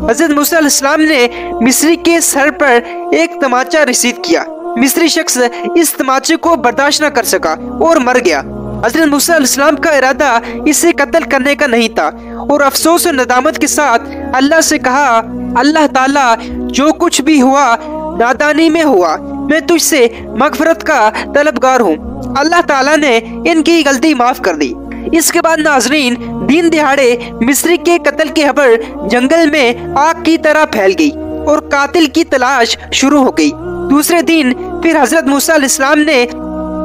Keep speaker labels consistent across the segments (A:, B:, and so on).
A: حضرت موسیٰ علیہ السلام نے مصری کے سر پر ایک تماچا رسید کیا۔ مصری شخص اس تماچے کو برداشت نہ کر سکا اور مر گیا۔ حضرت موسیٰ علیہ السلام کا ارادہ اسے قتل کرنے کا نہیں تھا، اور افسوس و ندامت کے ساتھ اللہ سے کہا، اللہ تعالیٰ جو کچھ بھی ہوا نادانی میں ہوا، میں تجھ سے مغفرت کا طلبگار ہوں۔ اللہ تعالیٰ نے ان کی غلطی معاف کر دی۔ اس کے بعد ناظرین، دن دہاڑے مصری کے قتل کی خبر جنگل میں آگ کی طرح پھیل گئی اور قاتل کی تلاش شروع ہو گئی۔ دوسرے دن پھر حضرت موسیٰ علیہ السلام نے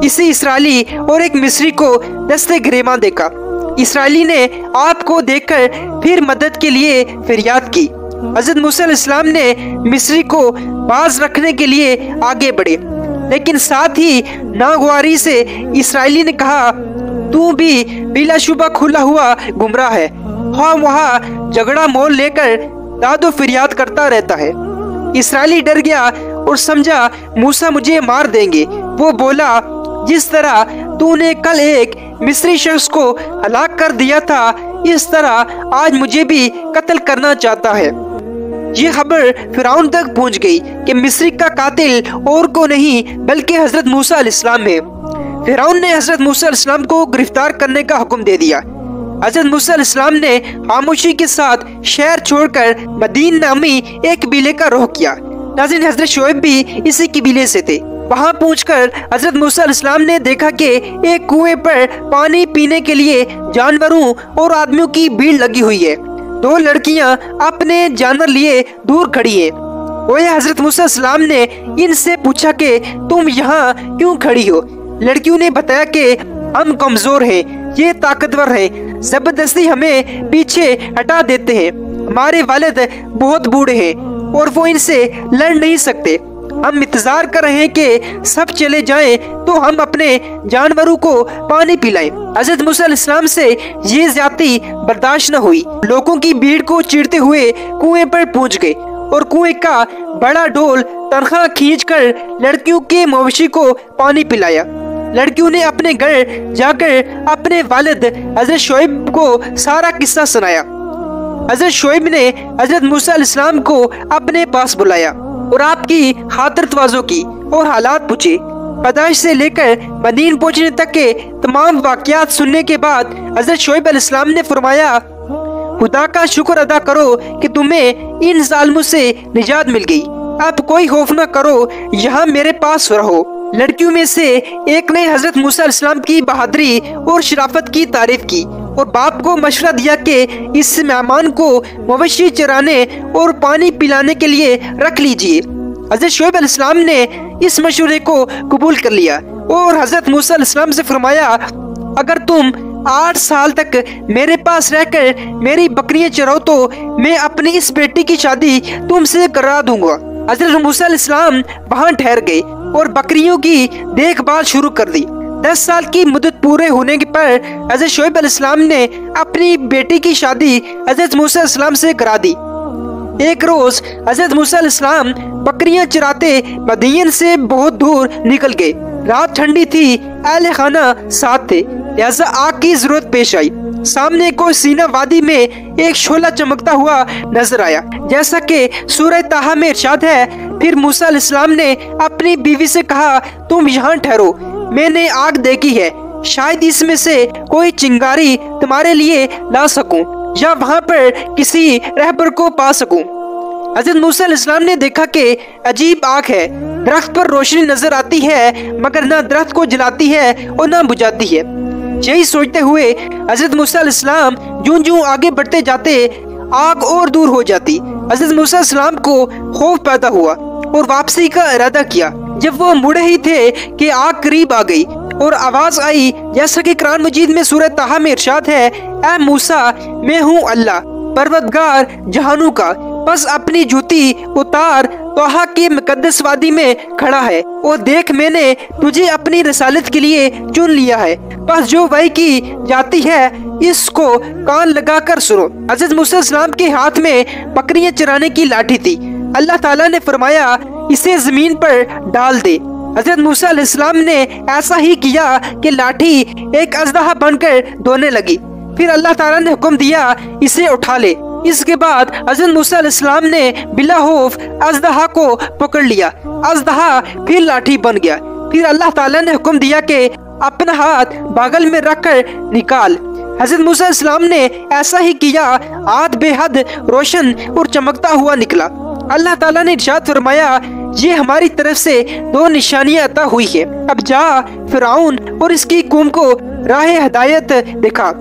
A: اسی اسرائیلی اور ایک مصری کو دستے گریباں دیکھا۔ اسرائیلی نے آپ کو دیکھ کر پھر مدد کے لیے فریاد کی۔ حضرت موسیٰ علیہ السلام نے مصری کو باز رکھنے کے لیے آگے بڑھے، لیکن ساتھ ہی ناگواری سے اسرائیلی نے کہا، تو بھی بلا شبہ کھلا ہوا گمراہ ہے، وہاں جھگڑا مول لے کر داد و فریاد کرتا رہتا ہے۔ اسرائیلی ڈر گیا اور سمجھا موسیٰ مجھے مار دیں گے۔ وہ بولا، جس طرح تو نے کل ایک مصری شخص کو ہلاک کر دیا تھا، اس طرح آج مجھے بھی قتل کرنا چاہتا ہے۔ یہ خبر فرعون تک پہنچ گئی کہ مصری کا قاتل اور کو نہیں بلکہ حضرت موسیٰ علیہ السلام ہے۔ فرعون نے حضرت موسیٰ علیہ السلام کو گرفتار کرنے کا حکم دے دیا۔ حضرت موسیٰ علیہ السلام نے خاموشی کے ساتھ شہر چھوڑ کر مدین نامی ایک قبیلے کا رخ کیا۔ ناظرین، حضرت شعیب بھی اسی قبیلے سے تھے۔ وہاں پہنچ کر حضرت موسیٰ علیہ السلام نے دیکھا کہ ایک کنویں پر پانی پینے کے لیے جانوروں اور آدمیوں کی بھیڑ لگی ہوئی ہے۔ دو لڑکیاں اپنے جانور لیے دور کھڑی ہیں۔ گویا حضرت موسیٰ علیہ السلام نے ان سے پوچھا کہ تم یہاں کیوں کھڑی ہو؟ لڑکیوں نے بتایا کہ ہم کمزور ہیں، یہ طاقتور ہیں، زبردستی ہمیں پیچھے ہٹا دیتے ہیں۔ ہمارے والد بہت بوڑھے ہیں اور وہ ان سے لڑ نہیں سکتے۔ ہم انتظار کر رہے ہیں کہ سب چلے جائیں تو ہم اپنے جانوروں کو پانی پلائیں۔ حضرت موسیٰ علیہ السلام سے یہ زیادتی برداشت نہ ہوئی۔ لوگوں کی بھیڑ کو چیرتے ہوئے کنویں پر پہنچ گئے اور کنویں کا بڑا ڈول تنخواہ کھینچ کر لڑکیوں کے مویشی کو پانی پلایا۔ لڑکیوں نے اپنے گھر جا کر اپنے والد حضرت شعیب کو سارا قصہ سنایا۔ حضرت شعیب نے حضرت موسیٰ علیہ السلام کو اپنے پاس بلایا اور آپ کی خاطر تواضع کی اور حالات پوچھے۔ پیدائش سے لے کر مدین پہنچنے تک کے تمام واقعات سننے کے بعد حضرت شعیب علیہ السلام نے فرمایا، خدا کا شکر ادا کرو کہ تمہیں ان ظالموں سے نجات مل گئی۔ اب کوئی خوف نہ کرو، یہاں میرے پاس رہو۔ لڑکیوں میں سے ایک نے حضرت موسیٰ علیہ السلام کی بہادری اور شرافت کی تعریف کی اور باپ کو مشورہ دیا کہ اس مہمان کو مویشی چرانے اور پانی پلانے کے لیے رکھ لیجئے۔ حضرت شعیب علیہ السلام نے اس مشورے کو قبول کر لیا اور حضرت موسیٰ علیہ السلام سے فرمایا، اگر تم 8 سال تک میرے پاس رہ کر میری بکریاں چراؤ تو میں اپنی اس بیٹی کی شادی تم سے کرا دوں گا۔ حضرت موسیٰ علیہ السلام وہاں ٹھہر گئے اور بکریوں کی دیکھ بھال شروع کر دی۔ 10 سال کی مدت پورے ہونے پر حضرت شعیب علیہ السلام نے اپنی بیٹی کی شادی حضرت موسیٰ علیہ السلام سے کرا دی۔ ایک روز حضرت موسیٰ علیہ السلام بکریاں چراتے مدین سے بہت دور نکل گئے۔ رات ٹھنڈی تھی، اہل خانہ ساتھ تھے، لہذا آگ کی ضرورت پیش آئی۔ سامنے کو سینہ وادی میں ایک شعلہ چمکتا ہوا نظر آیا، جیسا کہ سورہ طٰہٰ میں ارشاد ہے، پھر موسیٰ علیہ السلام نے اپنی بیوی سے کہا، تم یہاں ٹھہرو، میں نے آگ دیکھی ہے، شاید اس میں سے کوئی چنگاری تمہارے لیے لا سکوں یا وہاں پر کسی رہبر کو پا سکوں۔ حضرت موسیٰ علیہ السلام نے دیکھا کہ عجیب آگ ہے، درخت پر روشنی نظر آتی ہے مگر نہ درخت کو جلاتی ہے اور نہ بجھاتی ہے۔ یہی سوچتے ہوئے حضرت موسیٰ علیہ السلام جوں آگے بڑھتے جاتے آگ اور دور ہو جاتی۔ حضرت موسیٰ علیہ السلام کو خوف پیدا ہوا اور واپسی کا ارادہ کیا۔ جب وہ مڑے ہی تھے کہ آگ قریب آ گئی اور آواز آئی، جیسا کہ قرآن مجید میں سورہ طٰہٰ میں ارشاد ہے، اے موسیٰ، میں ہوں اللہ پروردگار جہانوں کا، بس اپنی جوتی اتار، طٰہٰ کے مقدس وادی میں کھڑا ہے اور دیکھ میں نے تجھے اپنی رسالت کے لیے چن لیا ہے، بس جو وحی کی جاتی ہے اس کو کان لگا کر سنو۔ حضرت موسیٰ علیہ السلام کے ہاتھ میں بکریاں چرانے کی لاٹھی تھی۔ اللہ تعالیٰ نے فرمایا، اسے زمین پر ڈال دے۔ حضرت موسیٰ علیہ السلام نے ایسا ہی کیا کہ لاٹھی ایک اژدہا بن کر دوڑنے لگی۔ پھر اللہ تعالیٰ نے حکم دیا، اسے اٹھا لے۔ اس کے بعد حضرت موسیٰ علیہ السلام نے بلا خوف اژدہا کو پکڑ لیا۔ اژدہا پھر لاٹھی بن گیا۔ پھر اللہ تعالیٰ نے حکم دیا کہ اپنا ہاتھ بغل میں رکھ کر نکال۔ حضرت موسیٰ علیہ السلام نے ایسا ہی کیا، ہاتھ بے حد روشن اور چمکتا ہوا نکلا۔ اللہ تعالیٰ نے ارشاد فرمایا، یہ ہماری طرف سے 2 نشانیاں عطا ہوئی ہے، اب جا فرعون اور اس کی قوم کو راہ ہدایت دکھا۔